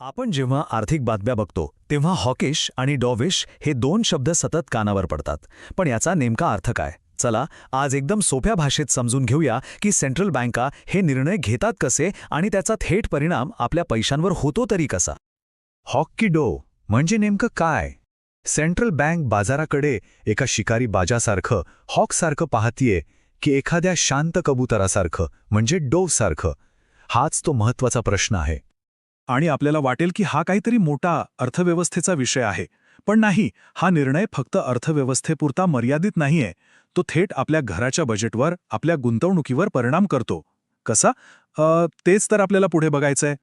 आपण जेव्हा आर्थिक बातम्या बघतो तेव्हा हॉकिश आणि डॉविश हे दोन शब्द सतत कानावर पडतात. पण याचा नेमका अर्थ काय? चला आज एकदम सोप्या भाषेत समजून घेऊया की सेंट्रल बँका हे निर्णय घेतात कसे आणि त्याचा थेट परिणाम आपल्या पैशांवर होतो तरी कसा. हॉक की डो म्हणजे नेमकं काय? सेंट्रल बँक बाजाराकडे एका शिकारी बाजासारखं हॉकसारखं पाहतीये की एखाद्या शांत कबुतरासारखं म्हणजे डोव्हसारखं? हाच तो महत्त्वाचा प्रश्न आहे. आणि आपल्याला वाटेल की हा काहीतरी मोठा अर्थव्यवस्थेचा विषय आहे, पण नाही. हा निर्णय फक्त अर्थव्यवस्थेपुरता मर्यादित नाहीये. तो थेट आपल्या घराच्या बजेटवर, आपल्या गुंतवणुकीवर परिणाम करतो. कसा? तेच तर आपल्याला पुढे बघायचंय.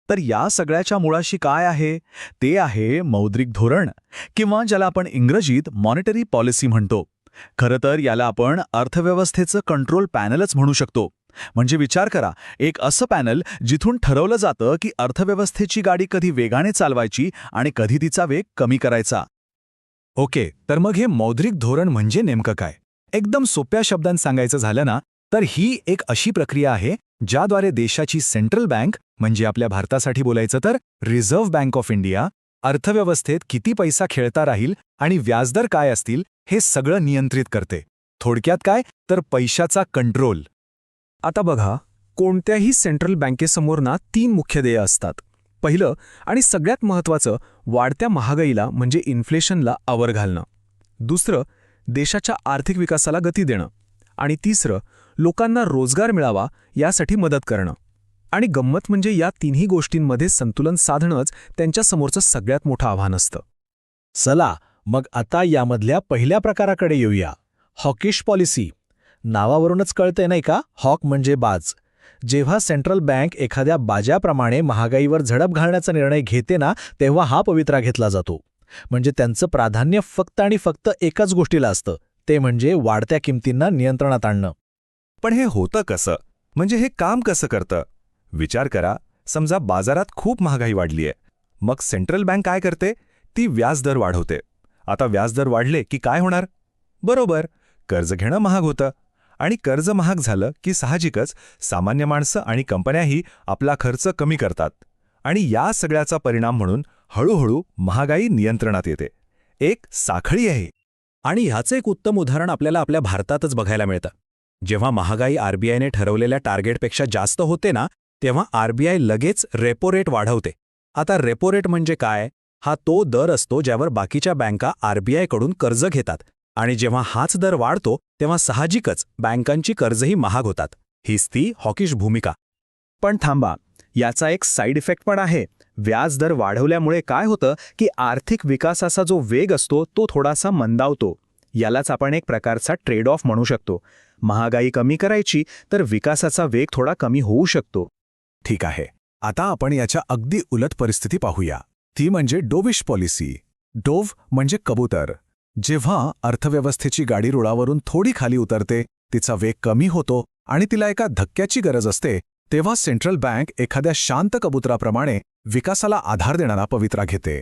तर या सगळ्याच्या मुळाशी काय आहे? ते आहे मौद्रिक धोरण, किंवा ज्याला आपण इंग्रजीत मॉनिटरी पॉलिसी म्हणतो. खरं तर याला आपण अर्थव्यवस्थेचं कंट्रोल पॅनलच म्हणू शकतो. म्हणजे विचार करा, एक असं पॅनल जिथून ठरवलं जातं की अर्थव्यवस्थेची गाडी कधी वेगाने चालवायची आणि कधी तिचा वेग कमी करायचा. ओके, तर मग हे मौद्रिक धोरण म्हणजे नेमकं काय? एकदम सोप्या शब्दांत सांगायचं झालं ना, तर ही एक अशी प्रक्रिया आहे ज्याद्वारे देशाची सेंट्रल बँक, म्हणजे आपल्या भारतासाठी बोलायचं तर रिझर्व्ह बँक ऑफ इंडिया, अर्थव्यवस्थेत किती पैसा खेळता राहील आणि व्याजदर काय असतील हे सगळं नियंत्रित करते. थोडक्यात काय, तर पैशाचा कंट्रोल. आता बघा, कोणत्याही सेंट्रल बँकेसमोर ना 3 मुख्य ध्येय असतात. पहिलं आणि सगळ्यात महत्त्वाचं, वाढत्या महागाईला म्हणजे इन्फ्लेशनला आवर घालणं. दुसरं, देशाच्या आर्थिक विकासाला गती देणं. आणि तिसरं, लोकांना रोजगार मिळावा यासाठी मदत करणं. आणि गंमत म्हणजे या तिन्ही गोष्टींमध्ये संतुलन साधणंच त्यांच्यासमोरचं सगळ्यात मोठं आव्हान असतं. चला मग आता यामधल्या पहिल्या प्रकाराकडे येऊया, हॉकिश पॉलिसी. नावावरूनच कळतंय नाही का, हॉक म्हणजे बाज. जेव्हा सेंट्रल बँक एखाद्या बाजाप्रमाणे महागाईवर झडप घालण्याचा निर्णय घेते ना, तेव्हा हा पवित्रा घेतला जातो. म्हणजे त्यांचं प्राधान्य फक्त आणि फक्त एकाच गोष्टीला असतं, ते म्हणजे वाढत्या किमतींना नियंत्रणात आणणं. पण हे होतं कसं? म्हणजे हे काम कसं करतं? विचार करा, समजा बाजारात खूप महागाई वाढलीय. मग सेंट्रल बँक काय करते? ती व्याजदर वाढवते. आता व्याजदर वाढले की काय होणार? बरोबर, कर्ज घेणं महाग होतं. आणि कर्ज महाग झालं की साहजिकच सामान्य माणसं आणि कंपन्याही आपला खर्च कमी करतात. आणि या सगळ्याचा परिणाम म्हणून हळूहळू महागाई नियंत्रणात येते. एक साखळी आहे. आणि ह्याचं एक उत्तम उदाहरण आपल्याला आपल्या भारतातच बघायला मिळतं. जेव्हा महागाई आरबीआयने ठरवलेल्या टार्गेटपेक्षा जास्त होते ना, तेव्हा आरबीआय लगेच रेपो रेट वाढवते. आता रेपो रेट म्हणजे काय? हा तो दर असतो ज्यावर बाकीच्या बँका आरबीआयकडून कर्ज घेतात. आणि जेव्हा हाच दर वाढतो तेव्हा साहजिकच बँकांची कर्जही महाग होतात. हीच ती हॉकिश भूमिका. पण थांबा, याचा एक साईड इफेक्ट पण आहे. व्याजदर वाढवल्यामुळे काय होतं की आर्थिक विकासाचा जो वेग असतो तो थोडासा मंदावतो. यालाच आपण एक प्रकारचा ट्रेड ऑफ म्हणू शकतो. महागाई कमी करायची तर विकासाचा वेग थोडा कमी होऊ शकतो. ठीक आहे, आता आपण याच्या अगदी उलट परिस्थिती पाहूया. ती म्हणजे डोविश पॉलिसी. डोव्ह म्हणजे कबूतर. जेव्हा अर्थव्यवस्थेची गाडी रुळावरून थोडी खाली उतरते, तिचा वेग कमी होतो आणि तिला एका धक्क्याची गरज असते, तेव्हा सेंट्रल बँक एखाद्या शांत कबुतराप्रमाणे विकासाला आधार देणारा पवित्रा घेते.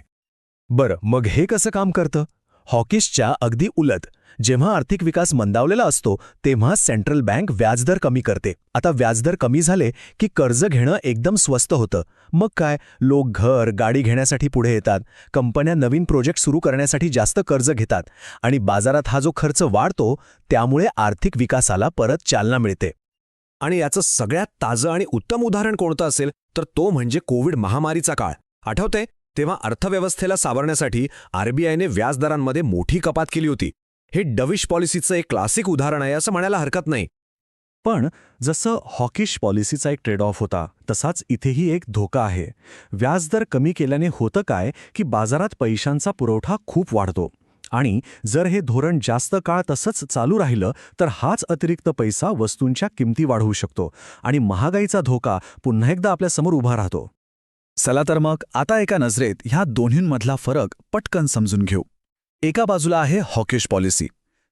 बरं, मग हे कसं काम करतं? हॉकिशच्या अगदी उलट, जेव्हा आर्थिक विकास मंदावलेला असतो तेव्हा सेंट्रल बँक व्याजदर कमी करते. आता व्याजदर कमी झाले की कर्ज घेणं एकदम स्वस्त होतं. मग काय, लोक घर, गाडी घेण्यासाठी पुढे येतात. कंपन्या नवीन प्रोजेक्ट सुरू करण्यासाठी जास्त कर्ज घेतात. आणि बाजारात हा जो खर्च वाढतो त्यामुळे आर्थिक विकासाला परत चालना मिळते. आणि याचं सगळ्यात ताजं आणि उत्तम उदाहरण कोणतं असेल तर तो म्हणजे कोविड महामारीचा काळ. आठवतंय? तेव्हा अर्थव्यवस्थेला सावरण्यासाठी आरबीआयने व्याजदरांमध्ये मोठी कपात केली होती. हे डविश पॉलिसीचं एक क्लासिक उदाहरण आहे असं म्हणायला हरकत नाही. पण जसं हॉकिश पॉलिसीचा एक ट्रेड ऑफ होता, तसाच इथेही एक धोका आहे. व्याजदर कमी केल्याने होतं काय की बाजारात पैशांचा पुरवठा खूप वाढतो. आणि जर हे धोरण जास्त काळ तसंच चालू राहिलं तर हाच अतिरिक्त पैसा वस्तूंच्या किमती वाढवू शकतो आणि महागाईचा धोका पुन्हा एकदा आपल्यासमोर उभा राहतो. चला तर मग आता एका नजरेत ह्या दोन्हींमधला फरक पटकन समजून घेऊ. एका बाजूला आहे हॉकिश पॉलिसी.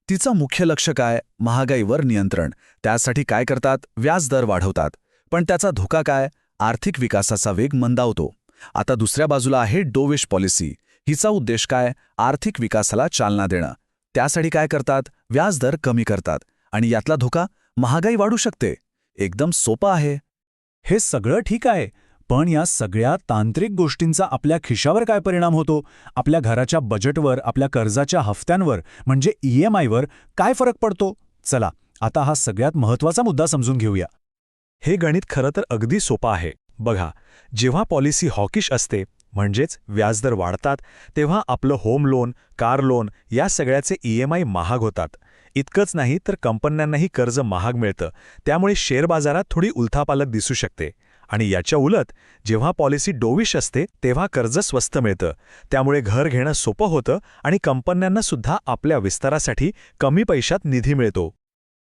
तिचं मुख्य लक्ष काय? महागाईवर नियंत्रण. त्यासाठी काय करतात? व्याजदर वाढवतात. पण त्याचा धोका काय? आर्थिक विकासाचा वेग मंदावतो. आता दुसऱ्या बाजूला आहे डोविश पॉलिसी. हिचा उद्देश काय? आर्थिक विकासाला चालना देणं. त्यासाठी काय करतात? व्याजदर कमी करतात. आणि यातला धोका? महागाई वाढू शकते. एकदम सोपं आहे. हे सगळं ठीक आहे, पण या सगळ्या तांत्रिक गोष्टींचा आपल्या खिशावर काय परिणाम होतो? आपल्या घराच्या बजेटवर, आपल्या कर्जाच्या हफ्त्यांवर म्हणजे EMIवर काय फरक पडतो? चला, आता हा सगळ्यात महत्त्वाचा मुद्दा समजून घेऊया. हे गणित खरं तर अगदी सोपं आहे. बघा, जेव्हा पॉलिसी हॉकिश असते, म्हणजेच व्याजदर वाढतात, तेव्हा आपलं होम लोन, कार लोन या सगळ्याचे EMI महाग होतात. इतकंच नाही तर कंपन्यांनाही कर्ज महाग मिळतं, त्यामुळे शेअर बाजारात थोडी उलथापालथ दिसू शकते. आणि याच्या उलट, जेव्हा पॉलिसी डोविश असते तेव्हा कर्ज स्वस्त मिळतं, त्यामुळे घर घेणं सोपं होतं आणि कंपन्यांना सुद्धा आपल्या विस्तारासाठी कमी पैशात निधी मिळतो.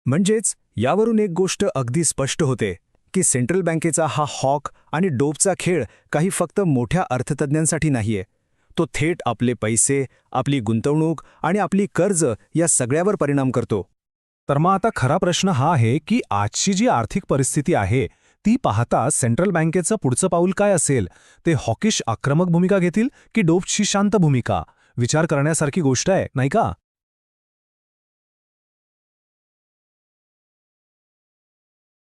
म्हणजेच यावरून एक गोष्ट अगदी स्पष्ट होते की सेंट्रल बँकेचा हा हॉक आणि डोपचा खेळ काही फक्त मोठ्या अर्थतज्ञांसाठी नाहीये. तो थेट आपले पैसे, आपली गुंतवणूक आणि आपली कर्ज या सगळ्यावर परिणाम करतो. तर मग आता खरा प्रश्न हा आहे की आजची जी आर्थिक परिस्थिती आहे ती पाहता सेंट्रल बँकेचं पुढचं पाऊल काय असेल? ते हॉकिश आक्रमक भूमिका घेतील की डोपची शांत भूमिका? विचार करण्यासारखी गोष्ट आहे, नाही का?